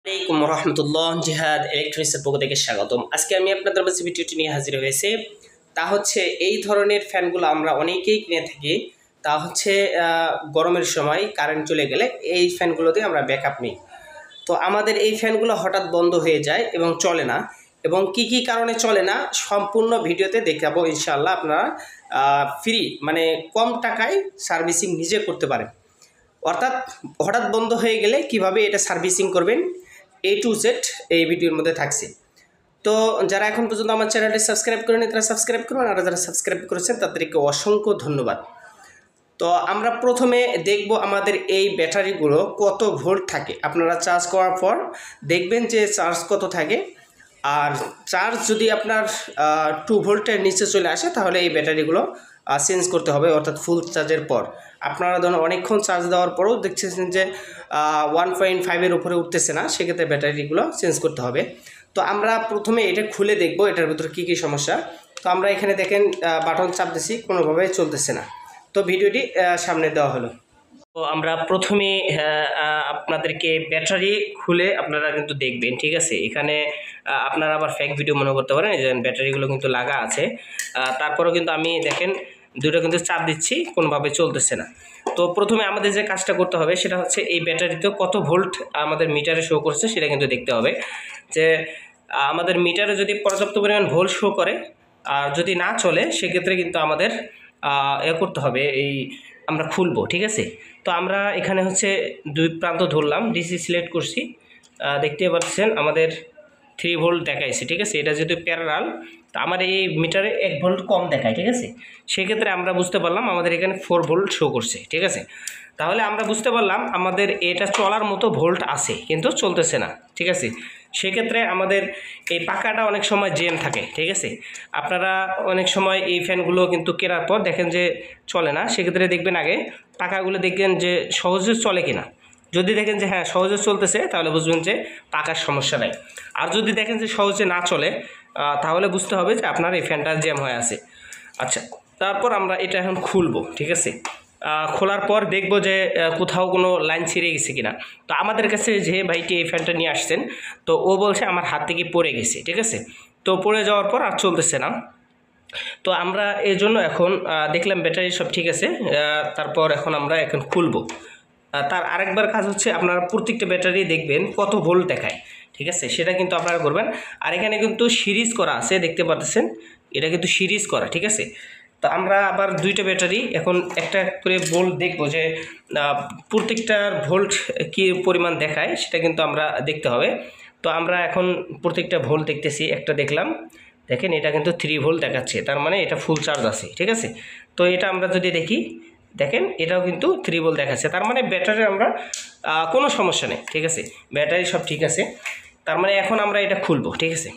আসসালামু আলাইকুম রহমতুল্লাহ। জিহাদ ইলেকট্রনিক্সের পক্ষ থেকে স্বাগতম। আজকে আমি আপনাদের কাছে ভিডিওটি নিয়ে হাজির হয়েছি। তা হচ্ছে এই ধরনের ফ্যানগুলো আমরা অনেকেই কিনে থাকি। তা হচ্ছে গরমের সময় কারেন্ট চলে গেলে এই ফ্যানগুলো দিয়ে আমরা ব্যাকআপ নিই। তো আমাদের এই ফ্যানগুলো হঠাৎ বন্ধ হয়ে যায় এবং চলে না, এবং কি কি কারণে চলে না সম্পূর্ণ ভিডিওতে দেখাবো ইনশাআল্লাহ। আপনারা ফ্রি মানে কম টাকায় সার্ভিসিং নিজে করতে পারেন। অর্থাৎ হঠাৎ বন্ধ হয়ে গেলে কিভাবে এটা সার্ভিসিং করবেন A to Z এই ভিডিওর মধ্যে থাকছে। তো যারা এখন পর্যন্ত আমার চ্যানেলটি সাবস্ক্রাইব করেনি তারা সাবস্ক্রাইব করুন, আর যারা সাবস্ক্রাইব করেছেন তাদেরকে অসংখ্য ধন্যবাদ। তো আমরা প্রথমে দেখব আমাদের এই ব্যাটারিগুলো কত ভোল্ট থাকে। আপনারা চার্জ করার পর দেখবেন যে চার্জ কত থাকে, আর চার্জ যদি আপনার 2 ভোল্টের নিচে চলে আসে তাহলে এই ব্যাটারিগুলো চেঞ্জ করতে হবে, অর্থাৎ ফুল চার্জের পর। আপনারা ধরুন অনেকক্ষণ চার্জ দেওয়ার পরেও দেখছেন যে 1.5-এর উপরে উঠতেছে না, সেক্ষেত্রে ব্যাটারিগুলো চেঞ্জ করতে হবে। তো আমরা প্রথমে এটা খুলে দেখব এটার ভিতরে কী কী সমস্যা। তো আমরা এখানে দেখেন বাটন চাপ দিছি, কোনোভাবে চলতেছে না। তো ভিডিওটি সামনে দেওয়া হলো। তো আমরা প্রথমে আপনাদেরকে ব্যাটারি খুলে আপনারা কিন্তু দেখবেন, ঠিক আছে। এখানে আপনারা আবার ফেক ভিডিও মনে করতে পারেন, যে ব্যাটারিগুলো কিন্তু লাগা আছে। তারপরেও কিন্তু আমি দেখেন দুটো কিন্তু চাপ দিচ্ছি, কোনোভাবে চলতেছে না। তো প্রথমে আমাদের যে কাজটা করতে হবে সেটা হচ্ছে এই ব্যাটারিতে কত ভোল্ট আমাদের মিটারে শো করছে সেটা কিন্তু দেখতে হবে। যে আমাদের মিটারে যদি পর্যাপ্ত পরিমাণ ভোল্ট শো করে আর যদি না চলে সেক্ষেত্রে কিন্তু আমাদের করতে হবে, এই আমরা খুলবো, ঠিক আছে। তো আমরা এখানে হচ্ছে দুই প্রান্ত ধরলাম, ডিসি সিলেক্ট করছি, দেখতে পাচ্ছেন আমাদের 3 ভোল্ট দেখাইছে, ঠিক আছে। এটা যেহেতু প্যারালাল, তো আমার এই মিটারে 1 ভোল্ট কম দেখায়, ঠিক আছে। সেক্ষেত্রে আমরা বুঝতে পারলাম আমাদের এখানে 4 ভোল্ট শো করছে, ঠিক আছে। তাহলে আমরা বুঝতে পারলাম আমাদের এটা চলার মতো ভোল্ট আছে কিন্তু চলতেছে না, ঠিক আছে। সেক্ষেত্রে আমাদের এই পাখাটা অনেক সময় জ্যাম থাকে, ঠিক আছে। আপনারা অনেক সময় এই ফ্যানগুলো কিন্তু কেনার পর দেখেন যে চলে না, সেক্ষেত্রে দেখবেন আগে পাখাগুলো দেখবেন যে সহজে চলে কিনা। যদি দেখেন যে হ্যাঁ সহজে চলতেছে তাহলে বুঝবেন যে পাখার সমস্যা নাই। আর যদি দেখেন যে সহজে না চলে তাহলে বুঝতে হবে যে আপনার এই ফ্যানটা জ্যাম হয়ে আছে। আচ্ছা, তারপর আমরা এটা এখন খুলবো, ঠিক আছে। খোলার পর দেখব যে কোথাও কোনো লাইন ছিঁড়ে গেছে কিনা। তো আমাদের কাছে যে ভাইটি এই ফ্যানটা নিয়ে আসছেন, তো ও বলছে আমার হাত থেকে পড়ে গেছে, ঠিক আছে। তো পড়ে যাওয়ার পর আর চলতেছে না। তো আমরা এই জন্য এখন দেখলাম ব্যাটারি সব ঠিক আছে। তারপর আমরা এখন খুলবো। তার আরেকবার কাজ হচ্ছে আপনারা প্রত্যেকটা ব্যাটারি দেখবেন কত ভোল্ট দেখায়, ঠিক আছে, সেটা কিন্তু আপনারা করবেন। আর এখানে কিন্তু সিরিজ করা আছে, দেখতে পাচ্ছেন এটা কিন্তু সিরিজ করা, ঠিক আছে। তো আমরা আবার দুইটা ব্যাটারি এখন একটা করে ভোল্ট দেখবো যে প্রত্যেকটার ভোল্ট কী পরিমাণ দেখায় সেটা কিন্তু আমরা দেখতে হবে। তো আমরা এখন প্রত্যেকটা ভোল্ট দেখতেছি, একটা দেখলাম, দেখেন এটা কিন্তু 3 ভোল্ট দেখাচ্ছে, তার মানে এটা ফুল চার্জ আছে, ঠিক আছে। তো এটা আমরা যদি দেখি, দেখেন এটাও কিন্তু 3 ভোল্ট দেখাচ্ছে, তার মানে ব্যাটারি আমরা কোনো সমস্যা নেই, ঠিক আছে, ব্যাটারি সব ঠিক আছে। তার মানে এখন আমরা এটা খুলবো, ঠিক আছে।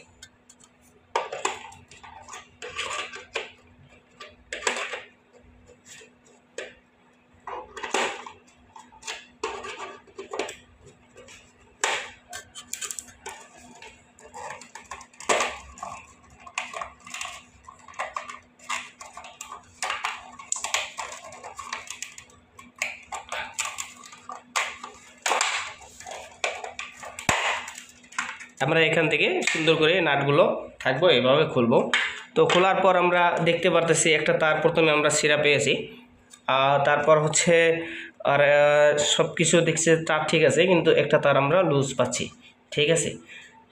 আমরা এখান থেকে সুন্দর করে নাটগুলো থাকবো এভাবে খুলবো। তো খোলার পর আমরা দেখতে পারতেছি একটা তার প্রথমে আমরা ছিঁড়া পেয়েছি, তারপর হচ্ছে আর সব কিছু দেখছি তার ঠিক আছে, কিন্তু একটা তার আমরা লুজ পাচ্ছি, ঠিক আছে।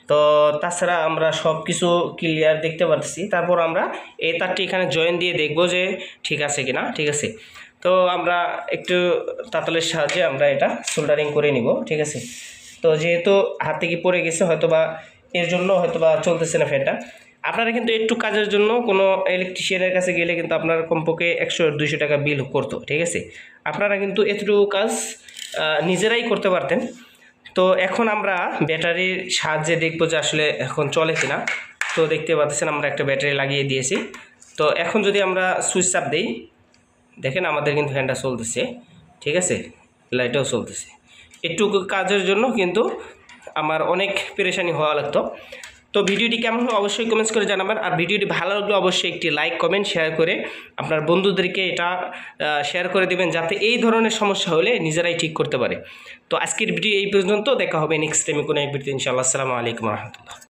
তো তাছাড়া আমরা সব কিছু ক্লিয়ার দেখতে পাচ্ছি। তারপর আমরা এই তারটি এখানে জয়েন দিয়ে দেখবো যে ঠিক আছে কিনা, ঠিক আছে। তো আমরা একটু তাতালের সাহায্যে আমরা এটা সোল্ডারিং করে নিব, ঠিক আছে। তো যেহেতু হাত থেকে পড়ে গেছে হয়তোবা এর জন্য হয়তোবা চলতেছে না ফ্যানটা। আপনারা কিন্তু একটু কাজের জন্য কোনো ইলেকট্রিশিয়ানের কাছে গেলে কিন্তু আপনার কমপক্ষে 100-200 টাকা বিল করতো, ঠিক আছে। আপনারা কিন্তু এতটুকু কাজ নিজেরাই করতে পারতেন। তো এখন আমরা ব্যাটারির সাহায্যে দেখবো যে আসলে এখন চলে কিনা। তো দেখতে পাচ্ছেন আমরা একটা ব্যাটারি লাগিয়ে দিয়েছি। তো এখন যদি আমরা সুইচ চাপ দিই, দেখেন আমাদের কিন্তু ফ্যানটা চলতেছে, ঠিক আছে, লাইটও চলতেছে। একটু কাজের জন্য কিন্তু আমার অনেক পেরেশানি হওয়া লাগতো। তো ভিডিওটি কেমন হলো অবশ্যই কমেন্টস করে জানাবেন, আর ভিডিওটি ভালো লাগলে অবশ্যই একটি লাইক কমেন্ট শেয়ার করে আপনার বন্ধুদেরকে এটা শেয়ার করে দেবেন, যাতে এই ধরনের সমস্যা হলে নিজেরাই ঠিক করতে পারে। তো আজকের ভিডিও এই পর্যন্ত, দেখা হবে নেক্সট টাইমে কোনো এক ভিডিও ইনশাআল্লাহ। আসসালামু আলাইকুম রহমতুল্লাহ।